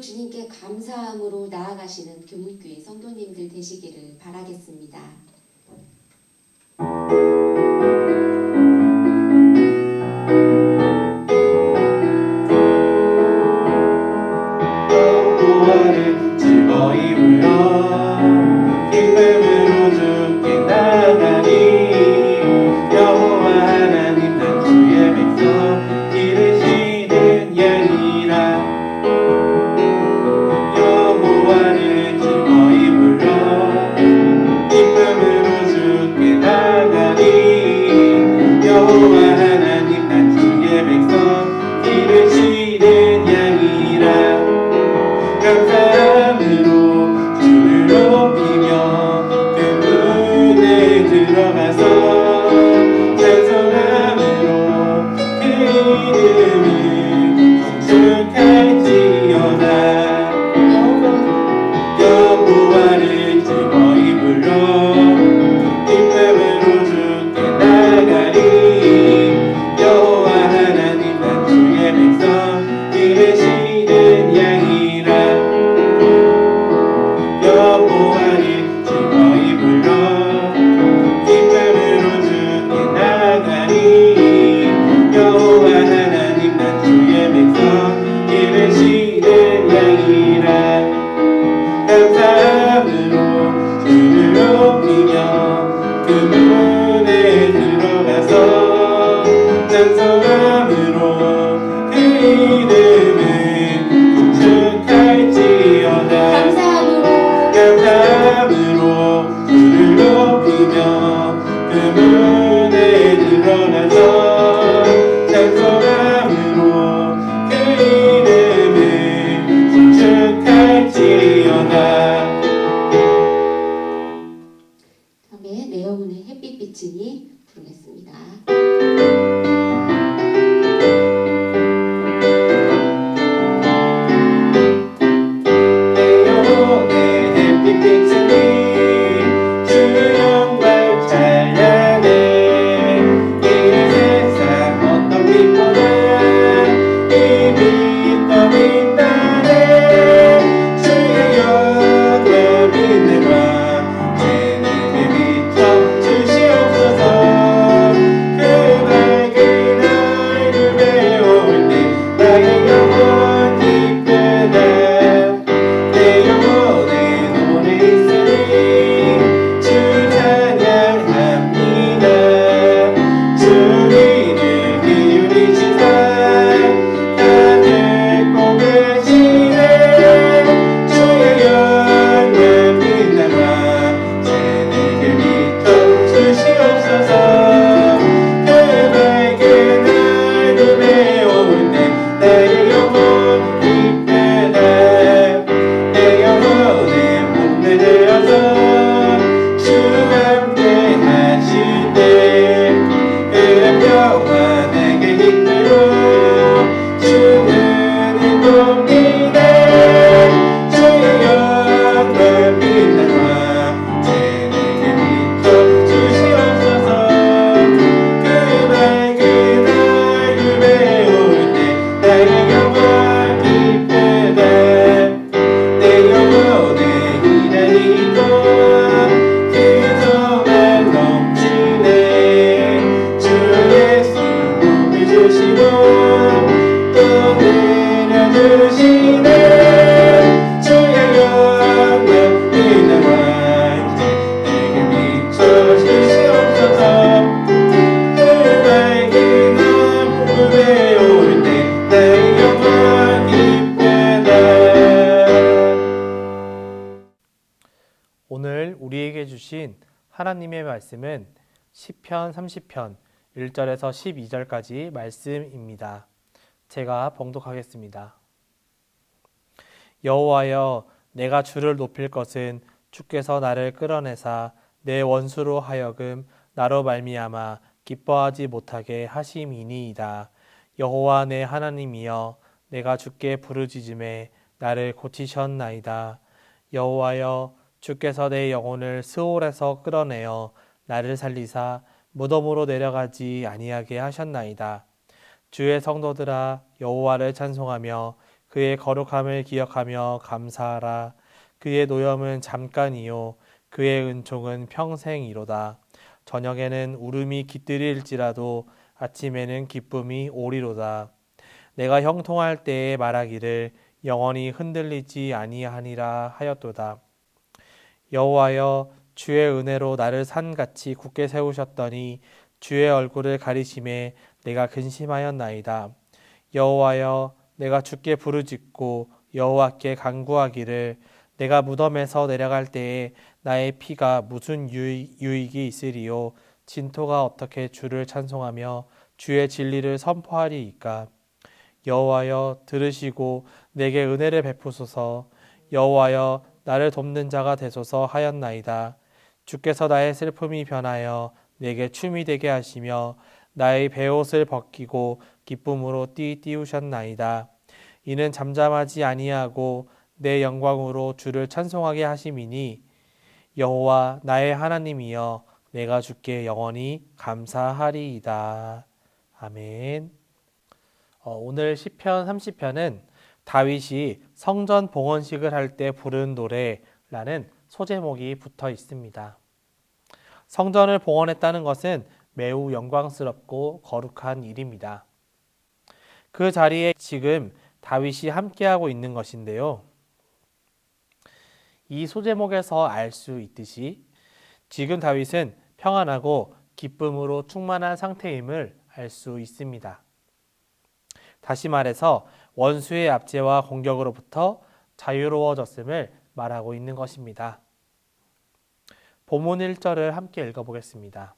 주님께 감사함으로 나아가시는 교문교회 성도님들 되시기를 바라겠습니다. 여호와를 즐거이 불러 기쁨으로 주께 나가니 여호와 하나님 난 주의 백성 기르시는 양이라. 여호와를 즐거이 불러 기쁨으로 주께 나가니 여호와 하나님 난 주의 백성 기르시는 양이라. 감사함으로 주를 높이며 그 문에 들어가서 찬송함으로 그 이름을 송축할지어다. 여호와를 즐거이 불러 기쁨으로 주께 나가리. 여호와 하나님 난 주의 백성 기르시는 양이라. 여호와를 즐거이 불러 기쁨으로 주께 나가니 여호와 하나님 난 주의 백성 기르시는 양이라. 감사함으로 주를 높이며 그 문에 들어가서 찬송함으로 그 이름을 송축할지어다. 감사함으로 주를 높이며 그 문에 들어가서 찬송함으로 그 이름을 송축할지어다. 다음에 내어문의 햇빛 비치니 부르겠습니다. 내 영혼의 햇빛 비추니 주 영광 찬양해. 이 세상 어떤 빛보다 이 빛 더 빛나네. 주의 영광 빛내봐 제 내게 비춰 주시옵소서. 그 밝은 얼굴 배울 때 나의 영혼 기쁘다. 내 영혼에 노래 있으니 주 찬양합니다. 주 귀를 기울이시사 다 듣고 계시네. 주의 영광 빛나봐 제 내게 비춰 주시옵소서. 그 밝은 얼굴 배울 때 나의 영혼 기쁘다. 내 영혼에 목내 되어서 주 함께 하실 때 그 평화 내게 힘들고 주는 인도이네. 주의 영광 빛나봐 제 내게 비춰 주시옵소서. 그 밝은 얼굴 배울 때 나의 영혼 기쁘다. 내 영혼에 기다리고 그 소망 넘치네. 주 예수 복을 주시고 또 내려주시네. 주의 영광 빛나봐 이제 내게 비춰 주시옵소서. 그 밝은 얼굴 배울 때 나의 영혼 기쁘다. 오늘 우리에게 주신 하나님의 말씀은 시편 30편 1절에서 12절까지 말씀입니다. 제가 봉독하겠습니다. 여호와여, 내가 주를 높일 것은 주께서 나를 끌어내사 내 원수로 하여금 나로 말미암아 기뻐하지 못하게 하심이니이다. 여호와 내 하나님이여, 내가 주께 부르짖음에 나를 고치셨나이다. 여호와여, 주께서 내 영혼을 스올에서 끌어내어 나를 살리사 무덤으로 내려가지 아니하게 하셨나이다. 주의 성도들아, 여호와를 찬송하며 그의 거룩함을 기억하며 감사하라. 그의 노염은 잠깐이요 그의 은총은 평생이로다. 저녁에는 울음이 깃들일지라도 아침에는 기쁨이 오리로다. 내가 형통할 때에 말하기를 영원히 흔들리지 아니하니라 하였도다. 여호와여, 주의 은혜로 나를 산같이 굳게 세우셨더니 주의 얼굴을 가리심에 내가 근심하였나이다. 여호와여, 내가 주께 부르짖고 여호와께 간구하기를 내가 무덤에서 내려갈 때에 나의 피가 무슨 유익이 있으리요. 진토가 어떻게 주를 찬송하며 주의 진리를 선포하리이까. 여호와여, 들으시고 내게 은혜를 베푸소서. 여호와여, 나를 돕는 자가 되소서 하였나이다. 주께서 나의 슬픔이 변하여 내게 춤이 되게 하시며 나의 베옷을 벗기고 기쁨으로 띠우셨나이다. 이는 잠잠하지 아니하고 내 영광으로 주를 찬송하게 하심이니 여호와 나의 하나님이여 내가 주께 영원히 감사하리이다. 아멘. 오늘 시편 30편은 다윗이 성전 봉헌식을 할 때 부른 노래라는 소제목이 붙어 있습니다. 성전을 봉헌했다는 것은 매우 영광스럽고 거룩한 일입니다. 그 자리에 지금 다윗이 함께하고 있는 것인데요. 이 소제목에서 알 수 있듯이 지금 다윗은 평안하고 기쁨으로 충만한 상태임을 알 수 있습니다. 다시 말해서 원수의 압제와 공격으로부터 자유로워졌음을 말하고 있는 것입니다. 본문 1절을 함께 읽어보겠습니다.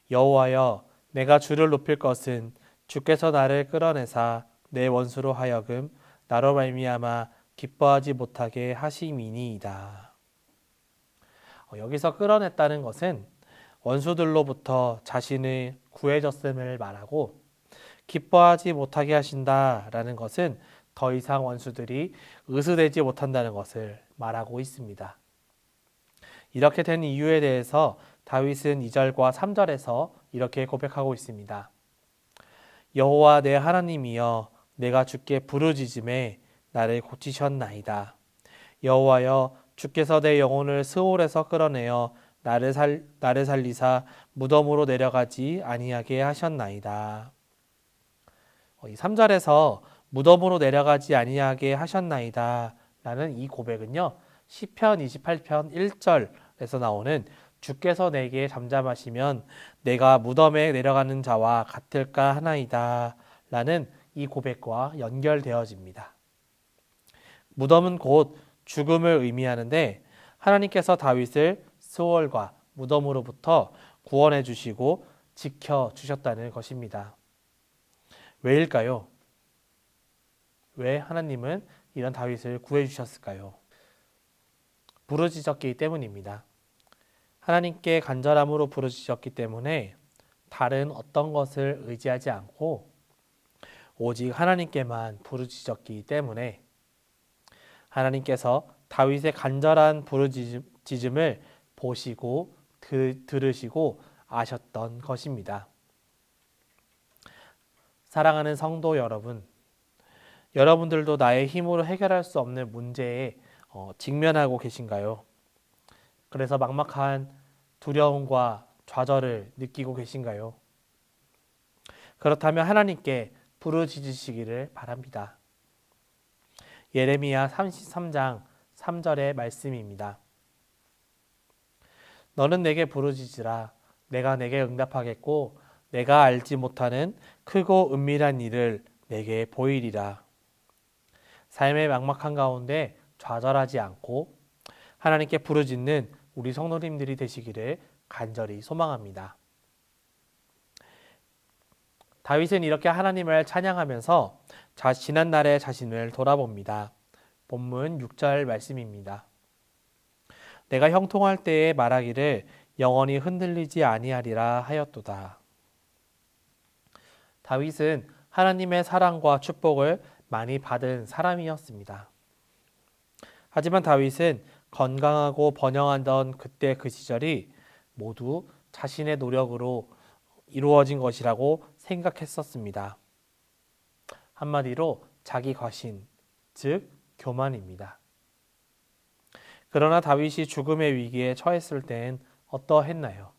여호와여, 내가 주를 높일 것은 주께서 나를 끌어내사 내 원수로 하여금 나로 말미암아 기뻐하지 못하게 하심이니이다. 여기서 끌어냈다는 것은 원수들로부터 자신을 구해줬음을 말하고 기뻐하지 못하게 하신다라는 것은 더 이상 원수들이 의수되지 못한다는 것을 말하고 있습니다. 이렇게 된 이유에 대해서 다윗은 2절과 3절에서 이렇게 고백하고 있습니다. 여호와 내 하나님이여, 내가 주께 부르짖음에 나를 고치셨나이다. 여호와여, 주께서 내 영혼을 스올에서 끌어내어 나를 살리사 무덤으로 내려가지 아니하게 하셨나이다. 이 3절에서 무덤으로 내려가지 아니하게 하셨나이다 라는 이 고백은요, 시편 28편 1절에서 나오는 주께서 내게 잠잠하시면 내가 무덤에 내려가는 자와 같을까 하나이다 라는 이 고백과 연결되어집니다. 무덤은 곧 죽음을 의미하는데 하나님께서 다윗을 스올과 무덤으로부터 구원해 주시고 지켜 주셨다는 것입니다. 왜일까요? 왜 하나님은 이런 다윗을 구해 주셨을까요? 부르짖었기 때문입니다. 하나님께 간절함으로 부르짖었기 때문에 다른 어떤 것을 의지하지 않고 오직 하나님께만 부르짖었기 때문에 하나님께서 다윗의 간절한 부르짖음을 보시고 들으시고 아셨던 것입니다. 사랑하는 성도 여러분, 여러분들도 나의 힘으로 해결할 수 없는 문제에 직면하고 계신가요? 그래서 막막한 두려움과 좌절을 느끼고 계신가요? 그렇다면 하나님께 부르짖으시기를 바랍니다. 예레미야 33장 3절의 말씀입니다. 너는 내게 부르짖으라. 내가 내게 응답하겠고 내가 알지 못하는 크고 은밀한 일을 내게 보이리라. 삶의 막막한 가운데 좌절하지 않고 하나님께 부르짖는 우리 성도님들이 되시기를 간절히 소망합니다. 다윗은 이렇게 하나님을 찬양하면서 지난날의 자신을 돌아봅니다. 본문 6절 말씀입니다. 내가 형통할 때에 말하기를 영원히 흔들리지 아니하리라 하였도다. 다윗은 하나님의 사랑과 축복을 많이 받은 사람이었습니다. 하지만 다윗은 건강하고 번영하던 그때 그 시절이 모두 자신의 노력으로 이루어진 것이라고 생각했었습니다. 한마디로 자기 과신, 즉 교만입니다. 그러나 다윗이 죽음의 위기에 처했을 땐 어떠했나요?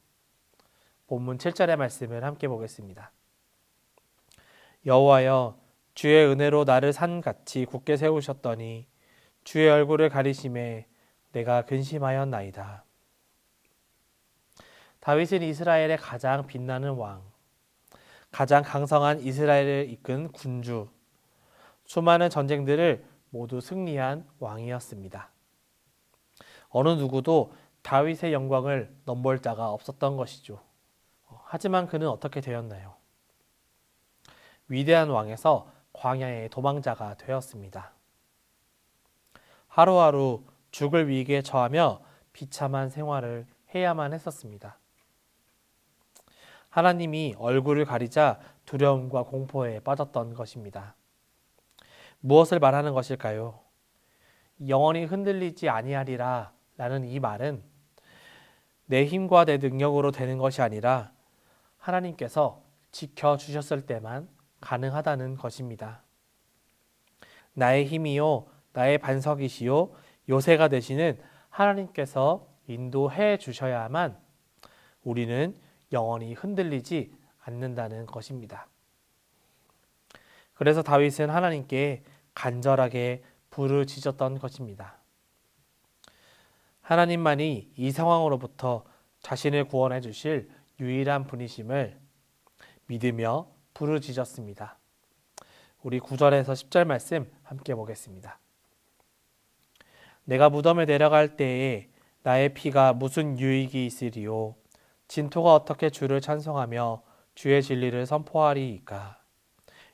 본문 7절의 말씀을 함께 보겠습니다. 여호와여, 주의 은혜로 나를 산같이 굳게 세우셨더니 주의 얼굴을 가리심에 내가 근심하였나이다. 다윗은 이스라엘의 가장 빛나는 왕, 가장 강성한 이스라엘을 이끈 군주, 수많은 전쟁들을 모두 승리한 왕이었습니다. 어느 누구도 다윗의 영광을 넘볼 자가 없었던 것이죠. 하지만 그는 어떻게 되었나요? 위대한 왕에서 광야의 도망자가 되었습니다. 하루하루 죽을 위기에 처하며 비참한 생활을 해야만 했었습니다. 하나님이 얼굴을 가리자 두려움과 공포에 빠졌던 것입니다. 무엇을 말하는 것일까요? 영원히 흔들리지 아니하리라 라는 이 말은 내 힘과 내 능력으로 되는 것이 아니라 하나님께서 지켜주셨을 때만 가능하다는 것입니다. 나의 힘이요, 나의 반석이시요, 요새가 되시는 하나님께서 인도해 주셔야만 우리는 영원히 흔들리지 않는다는 것입니다. 그래서 다윗은 하나님께 간절하게 부르짖었던 것입니다. 하나님만이 이 상황으로부터 자신을 구원해 주실 유일한 분이심을 믿으며 부르짖었습니다. 우리 9절에서 10절 말씀 함께 보겠습니다. 내가 무덤에 내려갈 때에 나의 피가 무슨 유익이 있으리요? 진토가 어떻게 주를 찬송하며 주의 진리를 선포하리이까?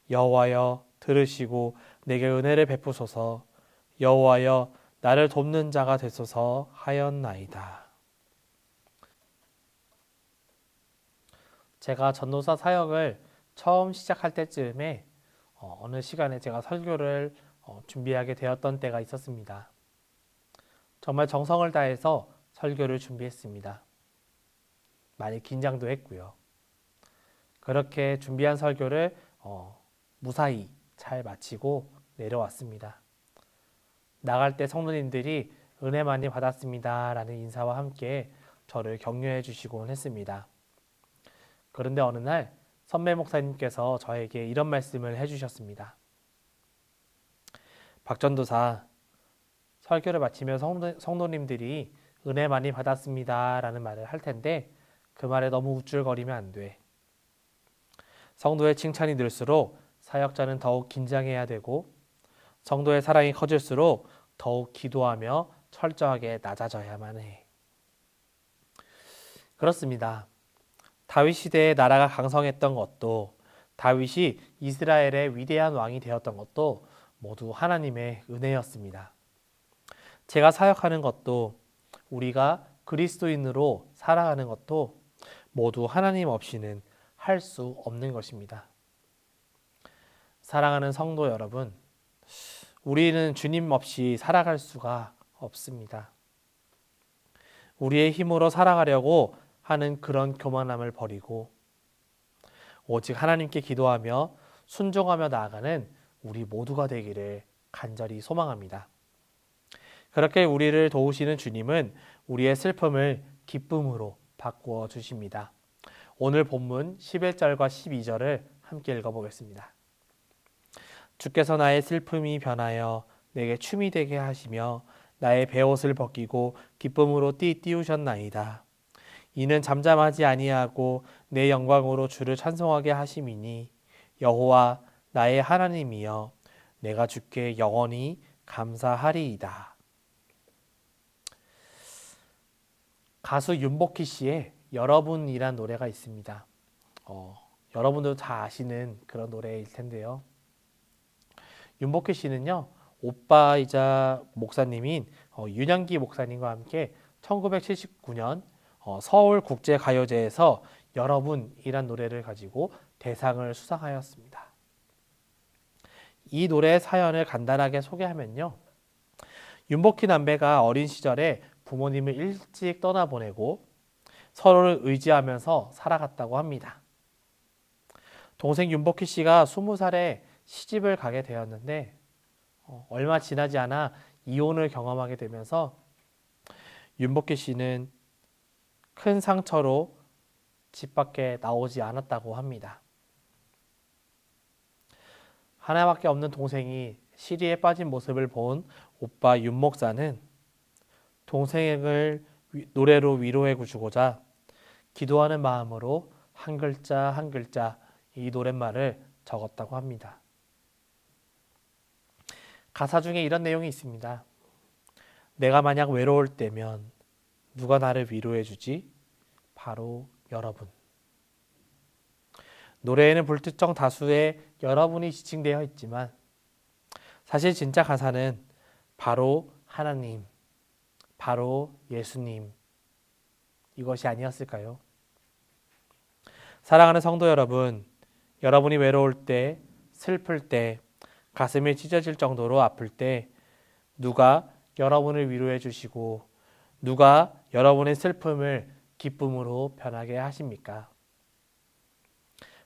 여호와여, 들으시고 내게 은혜를 베푸소서. 여호와여, 나를 돕는 자가 되소서 하였나이다. 제가 전도사 사역을 처음 시작할 때쯤에 어느 시간에 제가 설교를 준비하게 되었던 때가 있었습니다. 정말 정성을 다해서 설교를 준비했습니다. 많이 긴장도 했고요. 그렇게 준비한 설교를 무사히 잘 마치고 내려왔습니다. 나갈 때 성도님들이 은혜 많이 받았습니다 라는 인사와 함께 저를 격려해 주시곤 했습니다. 그런데 어느 날 선배 목사님께서 저에게 이런 말씀을 해주셨습니다. 박전도사, 설교를 마치면 성도님들이 은혜 많이 받았습니다 라는 말을 할 텐데 그 말에 너무 우쭐거리면 안 돼. 성도의 칭찬이 늘수록 사역자는 더욱 긴장해야 되고 성도의 사랑이 커질수록 더욱 기도하며 철저하게 낮아져야만 해. 그렇습니다. 다윗 시대에 나라가 강성했던 것도 다윗이 이스라엘의 위대한 왕이 되었던 것도 모두 하나님의 은혜였습니다. 제가 사역하는 것도 우리가 그리스도인으로 살아가는 것도 모두 하나님 없이는 할 수 없는 것입니다. 사랑하는 성도 여러분, 우리는 주님 없이 살아갈 수가 없습니다. 우리의 힘으로 살아가려고 하는 그런 교만함을 버리고 오직 하나님께 기도하며 순종하며 나아가는 우리 모두가 되기를 간절히 소망합니다. 그렇게 우리를 도우시는 주님은 우리의 슬픔을 기쁨으로 바꾸어 주십니다. 오늘 본문 11절과 12절을 함께 읽어보겠습니다. 주께서 나의 슬픔이 변하여 내게 춤이 되게 하시며 나의 베옷을 벗기고 기쁨으로 띠우셨나이다. 이는 잠잠하지 아니하고 내 영광으로 주를 찬송하게 하심이니 여호와 나의 하나님이여 내가 주께 영원히 감사하리이다. 가수 윤복희 씨의 여러분이란 노래가 있습니다. 여러분도 다 아시는 그런 노래일 텐데요. 윤복희 씨는요, 오빠이자 목사님인 윤양기 목사님과 함께 1979년 서울국제가요제에서 여러분이란 노래를 가지고 대상을 수상하였습니다. 이 노래의 사연을 간단하게 소개하면요. 윤복희 남매가 어린 시절에 부모님을 일찍 떠나보내고 서로를 의지하면서 살아갔다고 합니다. 동생 윤복희 씨가 20살에 시집을 가게 되었는데 얼마 지나지 않아 이혼을 경험하게 되면서 윤복희 씨는 큰 상처로 집 밖에 나오지 않았다고 합니다. 하나밖에 없는 동생이 시리에 빠진 모습을 본 오빠 윤 목사는 동생을 노래로 위로해 주고자 기도하는 마음으로 한 글자 한 글자 이 노랫말을 적었다고 합니다. 가사 중에 이런 내용이 있습니다. 내가 만약 외로울 때면 누가 나를 위로해 주지? 바로 여러분. 노래에는 불특정 다수의 여러분이 지칭되어 있지만 사실 진짜 가사는 바로 하나님, 바로 예수님 이것이 아니었을까요? 사랑하는 성도 여러분, 여러분이 외로울 때, 슬플 때, 가슴이 찢어질 정도로 아플 때 누가 여러분을 위로해 주시고 누가 여러분의 슬픔을 기쁨으로 변하게 하십니까?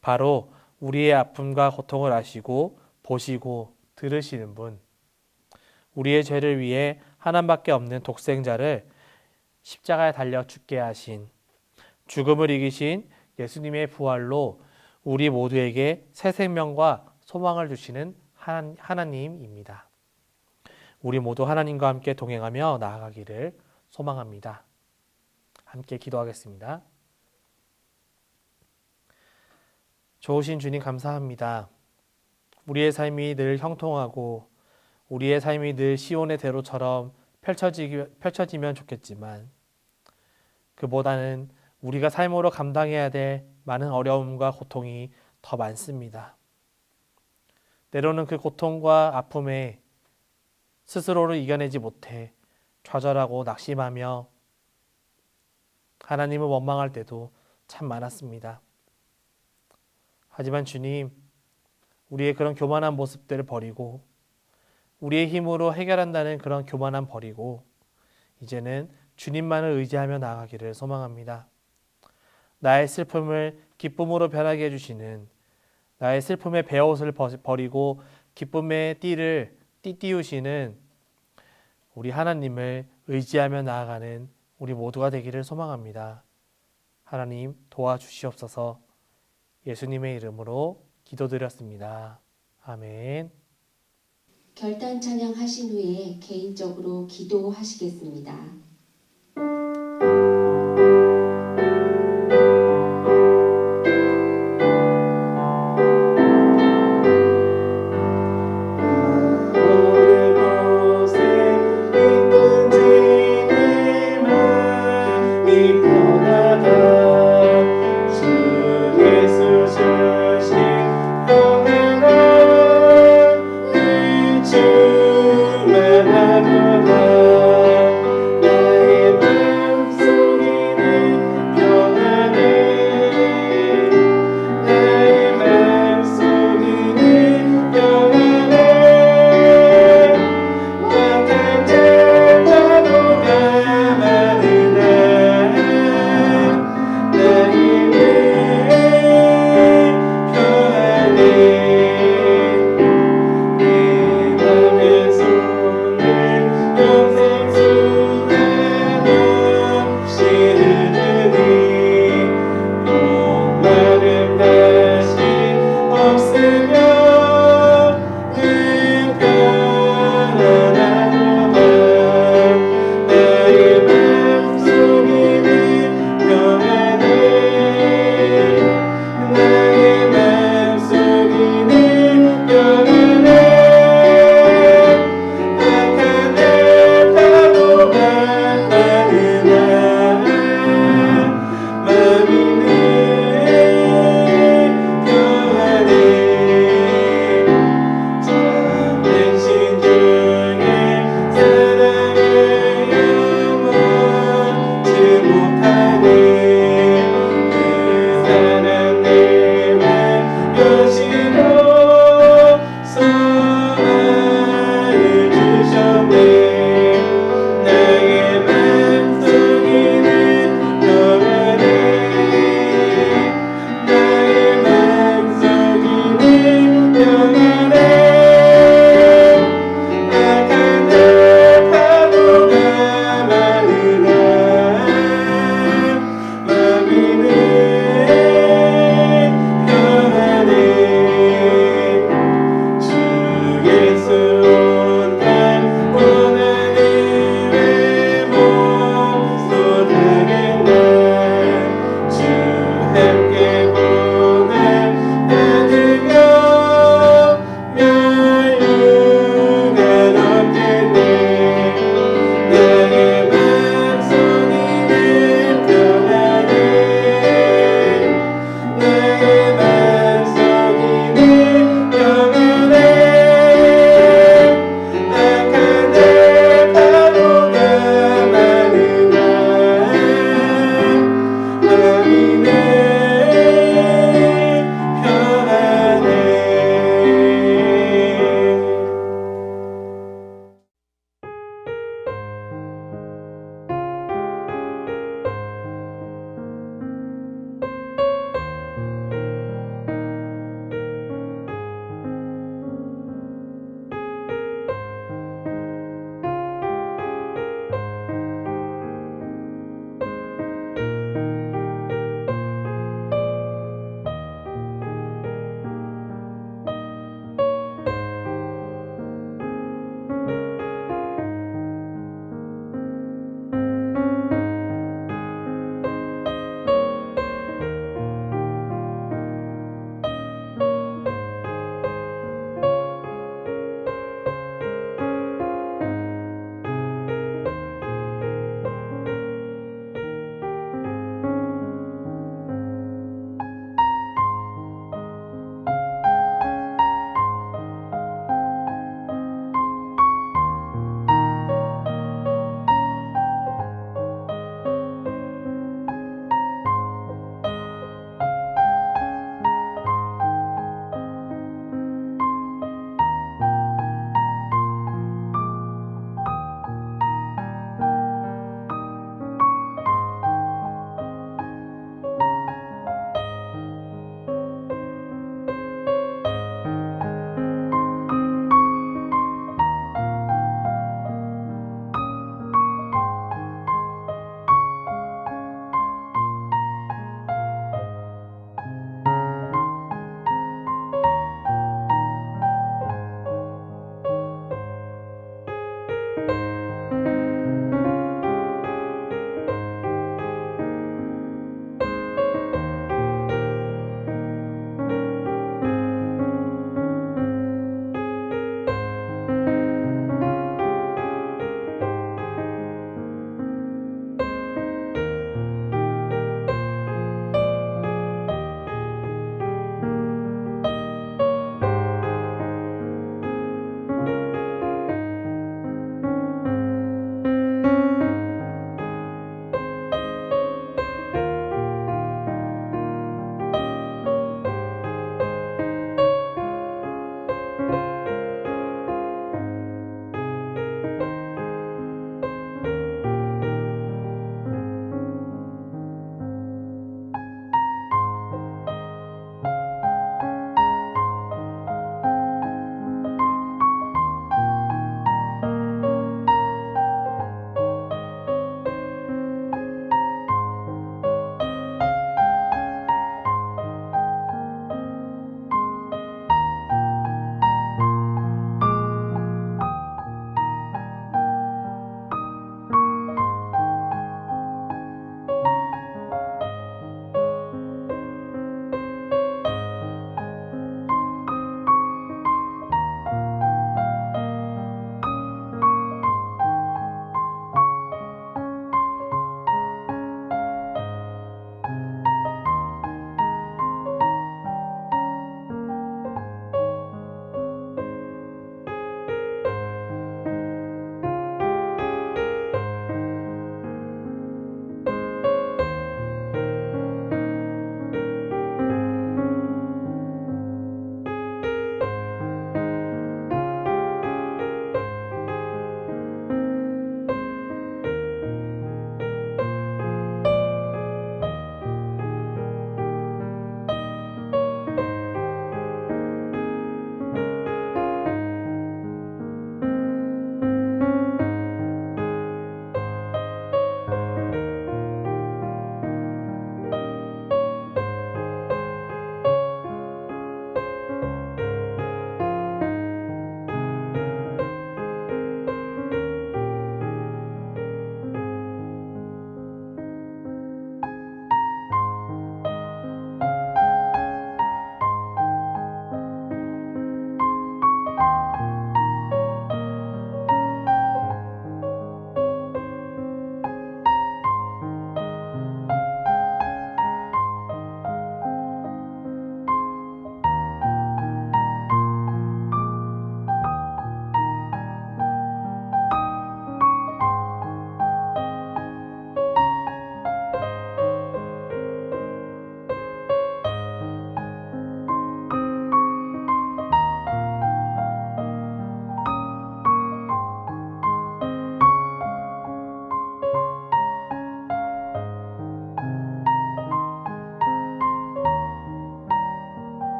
바로 우리의 아픔과 고통을 아시고 보시고 들으시는 분, 우리의 죄를 위해 하나님밖에 없는 독생자를 십자가에 달려 죽게 하신, 죽음을 이기신 예수님의 부활로 우리 모두에게 새 생명과 소망을 주시는 하나님입니다. 우리 모두 하나님과 함께 동행하며 나아가기를 소망합니다. 함께 기도하겠습니다. 좋으신 주님 감사합니다. 우리의 삶이 늘 형통하고 우리의 삶이 늘 시온의 대로처럼 펼쳐지면 좋겠지만 그보다는 우리가 삶으로 감당해야 될 많은 어려움과 고통이 더 많습니다. 때로는 그 고통과 아픔에 스스로를 이겨내지 못해 좌절하고 낙심하며 하나님을 원망할 때도 참 많았습니다. 하지만 주님, 우리의 그런 교만한 모습들을 버리고 우리의 힘으로 해결한다는 그런 교만함 버리고 이제는 주님만을 의지하며 나아가기를 소망합니다. 나의 슬픔을 기쁨으로 변하게 해주시는, 나의 슬픔의 베옷을 버리고 기쁨의 띠를 띠띠우시는 우리 하나님을 의지하며 나아가는 우리 모두가 되기를 소망합니다. 하나님 도와주시옵소서. 예수님의 이름으로 기도드렸습니다. 아멘. 결단 찬양 하신 후에 개인적으로 기도하시겠습니다.